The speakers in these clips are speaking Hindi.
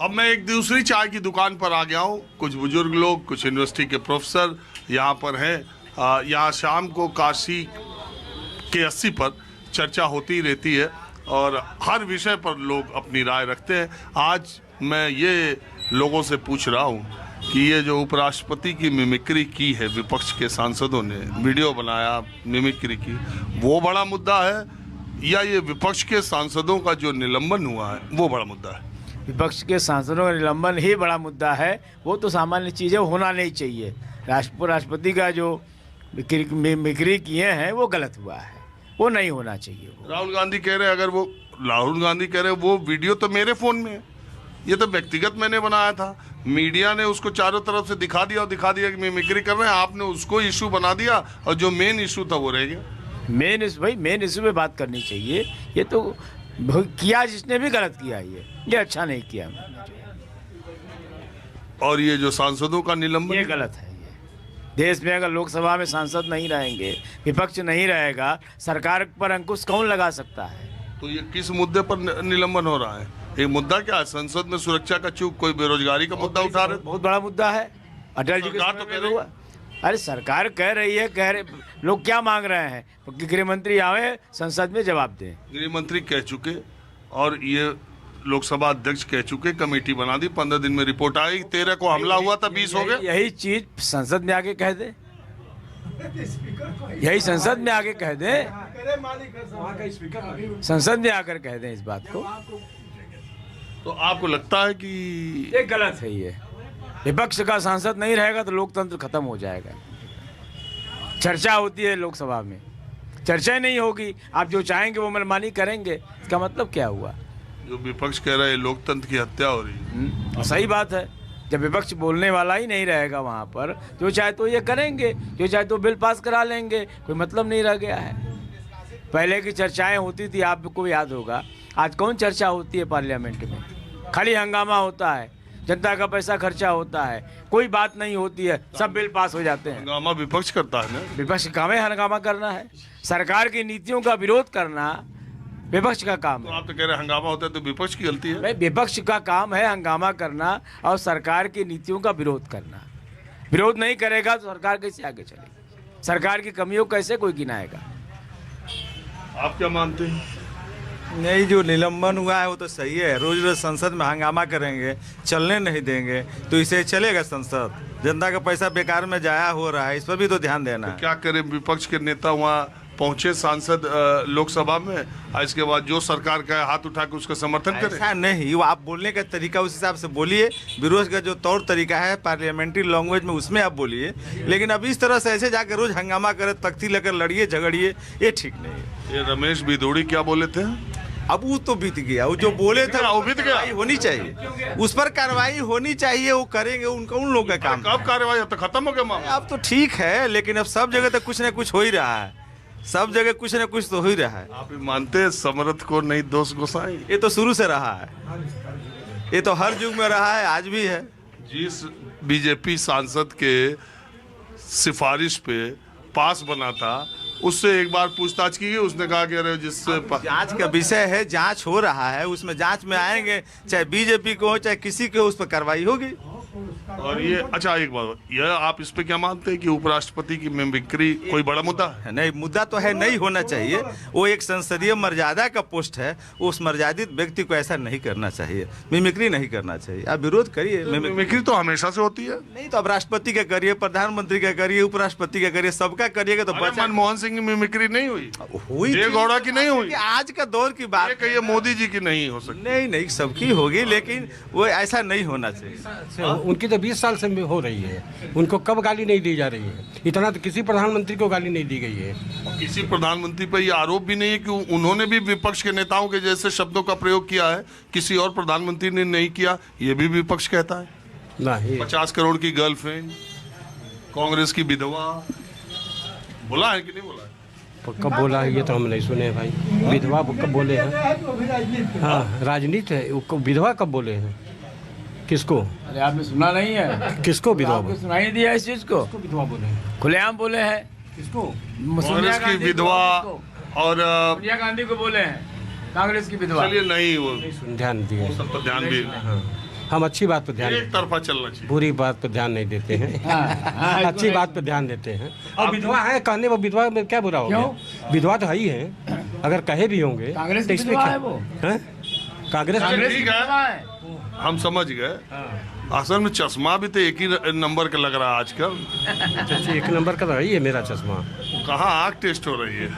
अब मैं एक दूसरी चाय की दुकान पर आ गया हूँ। कुछ बुजुर्ग लोग, कुछ यूनिवर्सिटी के प्रोफेसर यहाँ पर हैं। यहाँ शाम को काशी के 80 पर चर्चा होती रहती है और हर विषय पर लोग अपनी राय रखते हैं। आज मैं ये लोगों से पूछ रहा हूँ कि ये जो उपराष्ट्रपति की मिमिक्री की है, विपक्ष के सांसदों ने वीडियो बनाया, मिमिक्री की, वो बड़ा मुद्दा है या ये विपक्ष के सांसदों का जो निलंबन हुआ है वो बड़ा मुद्दा है? विपक्ष के सांसदों का निलंबन ही बड़ा मुद्दा है। वो तो सामान्य चीज़ें होना नहीं चाहिए। राष्ट्रपति का जो मिमिक्री किए हैं वो गलत हुआ है, वो नहीं होना चाहिए। राहुल गांधी कह रहे वो वीडियो तो मेरे फ़ोन में है, ये तो व्यक्तिगत मैंने बनाया था। मीडिया ने उसको चारों तरफ से दिखा दिया कि मिमिक्री कर रहे हैं। आपने उसको इशू बना दिया और जो मेन इशू था वो रह गया। मेन इशू पे बात करनी चाहिए। ये तो किया जिसने भी गलत किया, ये अच्छा नहीं किया। और ये जो सांसदों का निलंबन, ये गलत है। ये देश में अगर लोकसभा में सांसद नहीं रहेंगे, विपक्ष नहीं रहेगा, सरकार पर अंकुश कौन लगा सकता है? तो ये किस मुद्दे पर निलंबन हो रहा है? ये मुद्दा क्या है? संसद में सुरक्षा का चूक, कोई बेरोजगारी का मुद्दा उठा रहे? बहुत बड़ा मुद्दा है। अटल जी तो कह रही है। अरे सरकार कह रही है, लोग क्या मांग रहे हैं कि गृह मंत्री आवे संसद में जवाब दें। गृह मंत्री कह चुके और ये लोकसभा अध्यक्ष कह चुके, कमेटी बना दी, 15 दिन में रिपोर्ट आई। 13 को हमला हुआ था, 20 हो गए। यही चीज संसद में आके कह दे, यही संसद में आके कह दे, संसद में आकर कह दें इस बात को। तो आपको लगता है कि ये गलत है? ये विपक्ष का सांसद नहीं रहेगा तो लोकतंत्र खत्म हो जाएगा। चर्चा होती है लोकसभा में, चर्चा नहीं होगी, आप जो चाहेंगे वो मनमानी करेंगे, इसका मतलब क्या हुआ? जो विपक्ष कह रहा है लोकतंत्र की हत्या हो रही है। सही बात है। जब विपक्ष बोलने वाला ही नहीं रहेगा वहाँ पर, जो चाहे तो ये करेंगे, जो चाहे तो बिल पास करा लेंगे, कोई मतलब नहीं रह गया है। पहले की चर्चाएं होती थी, आपको याद होगा। आज कौन चर्चा होती है पार्लियामेंट में? खाली हंगामा होता है, जनता का पैसा खर्चा होता है, कोई बात नहीं होती है, सब बिल पास हो जाते हैं। हंगामा विपक्ष करता है ना? विपक्ष का काम है हंगामा करना है। सरकार की नीतियों का विरोध करना विपक्ष का काम है। तो आप तो कह रहे हैं हंगामा होता है तो विपक्ष की गलती है? भाई विपक्ष का काम है हंगामा करना और सरकार की नीतियों का विरोध करना। विरोध नहीं करेगा तो सरकार कैसे आगे चलेगी? सरकार की कमियों कैसे कोई गिनाएगा? आप क्या मानते हैं? नहीं, जो निलंबन हुआ है वो तो सही है। रोज रोज संसद में हंगामा करेंगे, चलने नहीं देंगे तो इसे चलेगा? संसद जनता का पैसा बेकार में जाया हो रहा है, इस पर भी तो ध्यान देना है। क्या करें? विपक्ष के नेता वहाँ पहुंचे, सांसद लोकसभा में, इसके बाद जो सरकार का हाथ उठा के उसका समर्थन करें? ऐसा नहीं, वो आप बोलने का तरीका उस हिसाब से बोलिए। विरोध का जो तौर तरीका है पार्लियामेंट्री लैंग्वेज में, उसमें आप बोलिए। लेकिन अब इस तरह से ऐसे जाकर रोज हंगामा करे, तख्ती लेकर लड़िए झगड़िए, ये ठीक नहीं है। ये रमेश भिदोड़ी क्या बोले थे? अब वो तो बीत गया, वो जो बोले थे वो बीत गया। होनी चाहिए, उस पर कार्रवाई होनी चाहिए, वो करेंगे, उनका उन लोगों का काम। कब कार्रवाई? तो खत्म हो गया मामला। अब तो ठीक है, लेकिन अब सब जगह तो कुछ न कुछ हो ही रहा है, सब जगह कुछ न कुछ तो हो ही रहा है। आप मानते हैं समर्थ को नहीं दोष गोसाई? ये तो शुरू से रहा है, ये तो हर युग में रहा है, आज भी है। जिस बीजेपी सांसद के सिफारिश पे पास बना था, उससे एक बार पूछताछ की गई, उसने कहा कि अरे जिससे जांच का विषय है, जांच हो रहा है, उसमें जांच में आएंगे, चाहे बीजेपी को हो चाहे किसी को, उस पर कार्रवाई होगी। और ये अच्छा, एक बात, यह आप इस पे क्या मानते हैं कि उपराष्ट्रपति की मिमिक्री कोई बड़ा मुद्दा है? नहीं, मुद्दा तो है, नहीं होना चाहिए। वो एक संसदीय मर्यादा का पोस्ट है, उस मर्यादित व्यक्ति को ऐसा नहीं करना चाहिए, मिमिक्री नहीं करना चाहिए। आप विरोध करिए। मिमिक्री तो हमेशा से होती है। नहीं तो अब राष्ट्रपति का करिए, प्रधानमंत्री का करिए, उपराष्ट्रपति का करिए, सबका करिएगा तो मनमोहन सिंह की मिमिक्री नहीं हुई, जय गौड़ा की नहीं हुई, आज का दौर की बात कहिए मोदी जी की नहीं हो सकती? नहीं, सबकी होगी, लेकिन वो ऐसा नहीं होना चाहिए। उनकी तो 20 साल से हो रही है, उनको कब गाली नहीं दी जा रही है? इतना तो किसी प्रधानमंत्री को गाली नहीं दी गई है। किसी प्रधानमंत्री पर यह आरोप भी नहीं है कि उन्होंने भी विपक्ष के नेताओं के जैसे शब्दों का प्रयोग किया है, किसी और प्रधानमंत्री ने नहीं किया, ये भी विपक्ष कहता है। नहीं, 50 करोड़ की गर्लफ्रेंड, कांग्रेस की विधवा, बोला है कि नहीं बोला है? कब बोला है ये तो हम नहीं सुने भाई। विधवा कब बोले हैं? हाँ, राजनीति है, विधवा कब बोले हैं? किसको? अरे आपने सुना नहीं है? किसको विधवा बोले? सुनाई दिया इस चीज को? विधवा बोले हैं? खुलेआम बोले हैं। किसको? कांग्रेस की विधवा और सोनिया गांधी को बोले हैं कांग्रेस की विधवा। चलिए नहीं, वो ध्यान दिए, सब पर ध्यान भी। हम अच्छी बात पर ध्यान एक तरफा चलना चाहिए। बुरी बात पर ध्यान नहीं देते हैं, अच्छी बात पर ध्यान देते हैं। और विधवा है, कहने में विधवा में क्या बुरा हो गया? विधवा तो है ही है, अगर कहे भी होंगे कांग्रेस तो की इसमें विधवा क्या है वो? हैं? कांग्रेस ठीक है, हम समझ गए। असल में चश्मा भी तो एक ही नंबर का लग रहा है आजकल। एक नंबर का तो है ही है मेरा चश्मा। कहाँ आँख टेस्ट हो रही है?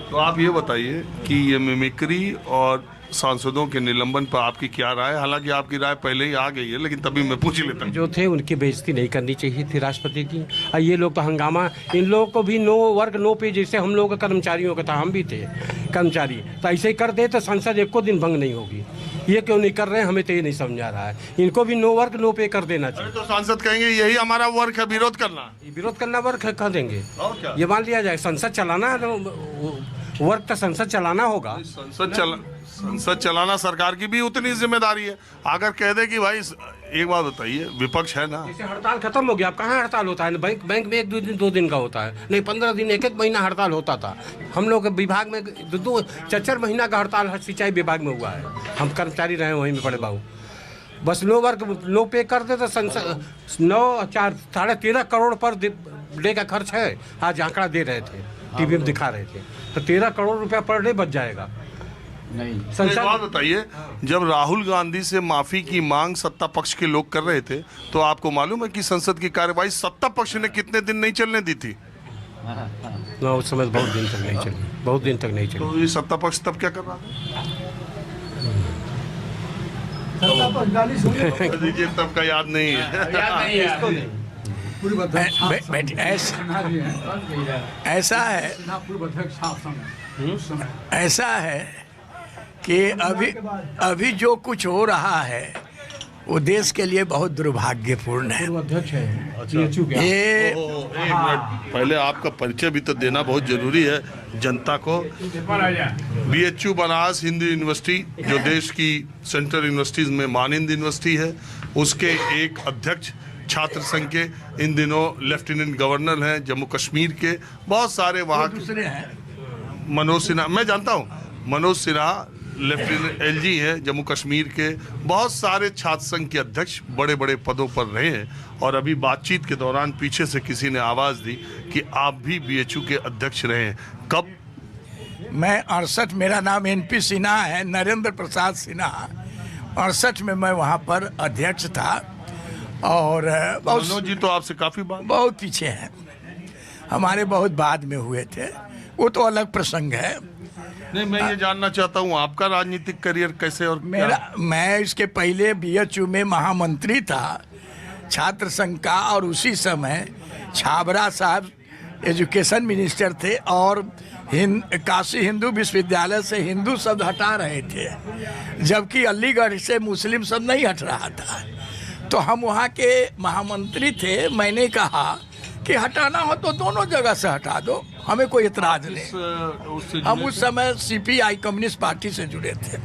तो आप ये बताइए कि ये मिमिक्री और सांसदों के निलंबन पर आपकी क्या राय? हालांकि आपकी राय पहले ही आ गई है, लेकिन तभी मैं पूछ ही लेता हूँ। जो थे उनकी बेइज्जती नहीं करनी चाहिए थी राष्ट्रपति की। और ये लोग तो हंगामा, इन लोगों को भी नो वर्क नो पे, जैसे हम लोगों का कर्मचारियों का था, हम भी थे कर्मचारी, तो ऐसे ही कर दे तो संसद एको दिन भंग नहीं होगी। ये क्यों नहीं कर रहे हैं, हमें तो ये नहीं समझ आ रहा है। इनको भी नो वर्क नो पे कर देना चाहिए। तो सांसद कहेंगे यही हमारा वर्क है, विरोध करना। विरोध करना वर्क है, कह देंगे। और क्या? ये मान लिया जाए संसद चलाना, वर्क तो संसद चलाना होगा। संसद चलाना सरकार की भी उतनी जिम्मेदारी है। अगर कह दे कि भाई, एक बात बताइए, विपक्ष है ना, जैसे हड़ताल खत्म हो गया, अब कहाँ हड़ताल होता है? बैंक में एक दो दिन का होता है, नहीं 15 दिन, एक महीना हड़ताल होता था। हम लोग विभाग में 2-4 महीना का हड़ताल सिंचाई विभाग में हुआ है। हम कर्मचारी रहे वहीं में, बड़े बाबू बस नो वर्क नो पे कर दे तो संसद 13.5 करोड़ पर डे का खर्च है। आज आंकड़ा दे रहे थे, टीवी में दिखा रहे थे, तो 13 करोड़ रुपया पर डे बच जाएगा। नहीं, तो एक बात बताइए, जब राहुल गांधी से माफी की मांग सत्ता पक्ष के लोग कर रहे थे, तो आपको मालूम है कि संसद की कार्यवाही सत्ता पक्ष ने कितने दिन नहीं चलने दी थी? ना, उस समय बहुत दिन तक नहीं चली, बहुत दिन तक नहीं चली। तो ये सत्ता पक्ष तब क्या कर रहा था? दीजिए, तब का याद नहीं है। ऐसा है कि अभी जो कुछ हो रहा है वो देश के लिए बहुत दुर्भाग्यपूर्ण है। ये एक मिनट, पहले आपका परिचय भी तो देना बहुत जरूरी है जनता को। BHU बनारस हिंदू यूनिवर्सिटी, जो देश की सेंट्रल यूनिवर्सिटीज में मानद यूनिवर्सिटी है, उसके एक अध्यक्ष, छात्र संघ के इन दिनों लेफ्टिनेंट गवर्नर हैं जम्मू कश्मीर के। बहुत सारे वहाँ दूसरे हैं, मनोज सिन्हा, मैं जानता हूँ, मनोज सिन्हा लेफ्टिनेंट LG है जम्मू कश्मीर के। बहुत सारे छात्र संघ के अध्यक्ष बड़े बड़े पदों पर रहे हैं। और अभी बातचीत के दौरान पीछे से किसी ने आवाज़ दी कि आप भी BHU के अध्यक्ष रहे हैं। कब? मैं 68, मेरा नाम NP सिन्हा है, नरेंद्र प्रसाद सिन्हा। 68 में मैं वहाँ पर अध्यक्ष था। और मनोज जी तो आपसे काफ़ी बात। बहुत पीछे हैं, हमारे बहुत बाद में हुए थे, वो तो अलग प्रसंग है। नहीं, मैं ये जानना चाहता हूँ आपका राजनीतिक करियर कैसे और मैं इसके पहले BHU में महामंत्री था छात्र संघ का, और उसी समय छाबरा साहब एजुकेशन मिनिस्टर थे और काशी हिंदू विश्वविद्यालय से हिंदू शब्द हटा रहे थे, जबकि अलीगढ़ से मुस्लिम शब्द नहीं हट रहा था। तो हम वहाँ के महामंत्री थे। मैंने कहा कि हटाना हो तो दोनों जगह से हटा दो, हमें कोई एतराज नहीं। हम उस समय CPI कम्युनिस्ट पार्टी से जुड़े थे,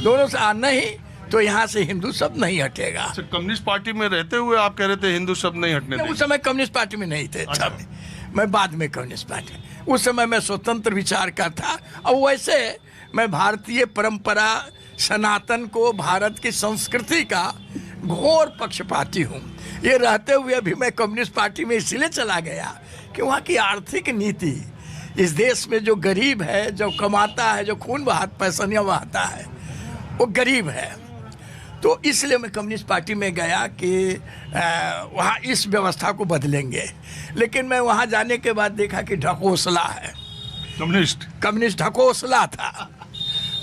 दोनों से नहीं तो यहाँ से हिंदू शब्द नहीं हटेगा। कम्युनिस्ट पार्टी में रहते हुए आप कह रहे थे हिंदू शब्द नहीं हटने देंगे? उस समय कम्युनिस्ट पार्टी में नहीं थे। अच्छा। मैं बाद में कम्युनिस्ट पार्टी, उस समय मैं स्वतंत्र विचार का था। और वैसे मैं भारतीय परंपरा, सनातन को, भारत की संस्कृति का घोर पक्षपाती हूँ। ये रहते हुए भी मैं कम्युनिस्ट पार्टी में इसलिए चला गया कि वहाँ की आर्थिक नीति, इस देश में जो गरीब है, जो कमाता है, जो खून पैसा बहाता है, वो गरीब है। तो इसलिए मैं कम्युनिस्ट पार्टी में गया कि वहाँ इस व्यवस्था को बदलेंगे। लेकिन मैं वहाँ जाने के बाद देखा कि ढकोसला है, कम्युनिस्ट ढकोसला था।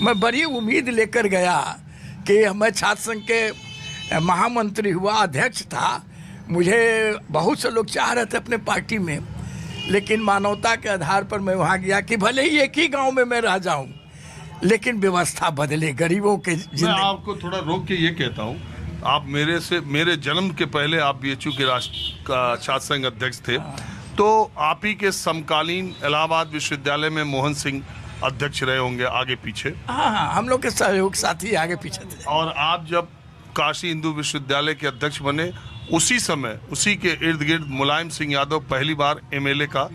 मैं बड़ी उम्मीद लेकर गया कि मैं छात्र संघ के महामंत्री हुआ, अध्यक्ष था, मुझे बहुत से लोग चाह रहे थे अपने पार्टी में। लेकिन मानवता के आधार पर मैं वहाँ गया कि भले ही एक ही गांव में मैं रह जाऊं, लेकिन व्यवस्था बदले, गरीबों के जिंदगी। मैं आपको थोड़ा रोक के ये कहता हूँ, आप मेरे जन्म के पहले आप BHU के छात्र संघ अध्यक्ष थे, तो आप ही के समकालीन इलाहाबाद विश्वविद्यालय में मोहन सिंह अध्यक्ष रहे होंगे, आगे पीछे। हाँ, हम लोग के सहयोग साथी आगे पीछे थे। और आप जब काशी हिंदू विश्वविद्यालय के अध्यक्ष बने, उसी समय उसी के इर्द गिर्द मुलायम सिंह यादव पहली बार MLA का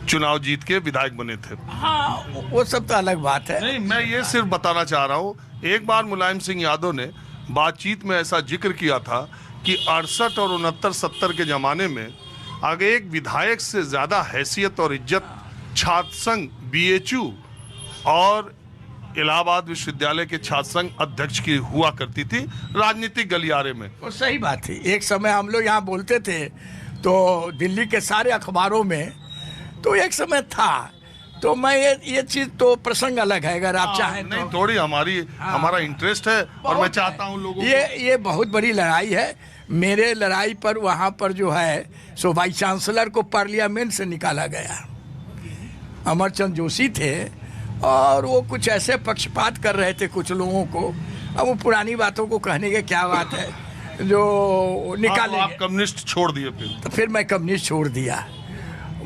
चुनाव जीत के विधायक बने थे। हाँ, वो सब तो अलग बात है। नहीं, मैं ये सिर्फ बताना चाह रहा हूँ, एक बार मुलायम सिंह यादव ने बातचीत में ऐसा जिक्र किया था कि 68 और 69-70 के ज़माने में अगर एक विधायक से ज़्यादा हैसियत और इज्जत छात्र संघ BHU और इलाहाबाद विश्वविद्यालय के छात्र संघ अध्यक्ष की हुआ करती थी राजनीतिक गलियारे में। और सही बात थी। एक समय हम लोग यहाँ बोलते थे तो दिल्ली के सारे अखबारों में, तो एक समय था, तो मैं ये चीज़ तो प्रसंग अलग है, अगर आप चाहें नहीं तो। थोड़ी हमारा इंटरेस्ट है और मैं चाहता हूँ लोगों ये बहुत बड़ी लड़ाई है। मेरे लड़ाई पर वहाँ पर जो है सो वाइस चांसलर को पार्लियामेंट से निकाला गया। अमरचंद जोशी थे और वो कुछ ऐसे पक्षपात कर रहे थे कुछ लोगों को। अब वो पुरानी बातों को कहने की क्या बात है, जो निकाले। आप कम्युनिस्ट छोड़ दिए तो फिर मैं कम्युनिस्ट छोड़ दिया।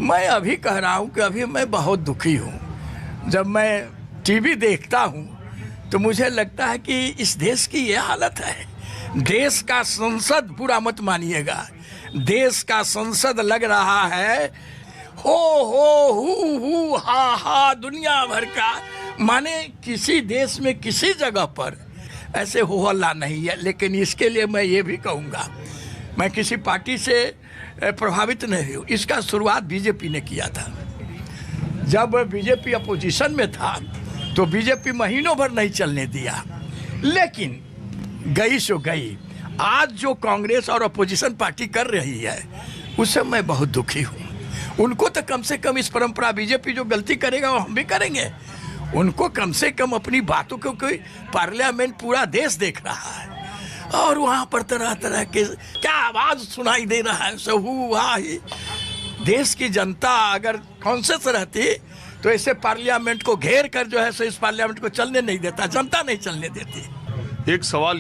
मैं अभी कह रहा हूँ कि अभी मैं बहुत दुखी हूँ। जब मैं टीवी देखता हूँ तो मुझे लगता है कि इस देश की ये हालत है। देश का संसद, बुरा मत मानिएगा, देश का संसद लग रहा है हो हु हा दुनिया भर का। माने किसी देश में किसी जगह पर ऐसे हो हल्ला नहीं है। लेकिन इसके लिए मैं ये भी कहूँगा, मैं किसी पार्टी से प्रभावित नहीं हूँ। इसका शुरुआत बीजेपी ने किया था। जब बीजेपी अपोजिशन में था तो बीजेपी महीनों भर नहीं चलने दिया, लेकिन गई सो गई। आज जो कांग्रेस और अपोजिशन पार्टी कर रही है उससे मैं बहुत दुखी हूँ। उनको तो कम से कम इस परंपरा, बीजेपी जो गलती करेगा वो हम भी करेंगे, उनको कम से कम अपनी बातों को, कोई पार्लियामेंट पूरा देश देख रहा है और वहाँ पर तरह तरह के क्या आवाज़ सुनाई दे रहा है। ही देश की जनता अगर कॉन्शियस रहती तो ऐसे पार्लियामेंट को घेर कर जो है सो इस पार्लियामेंट को चलने नहीं देता, जनता नहीं चलने देती। एक सवाल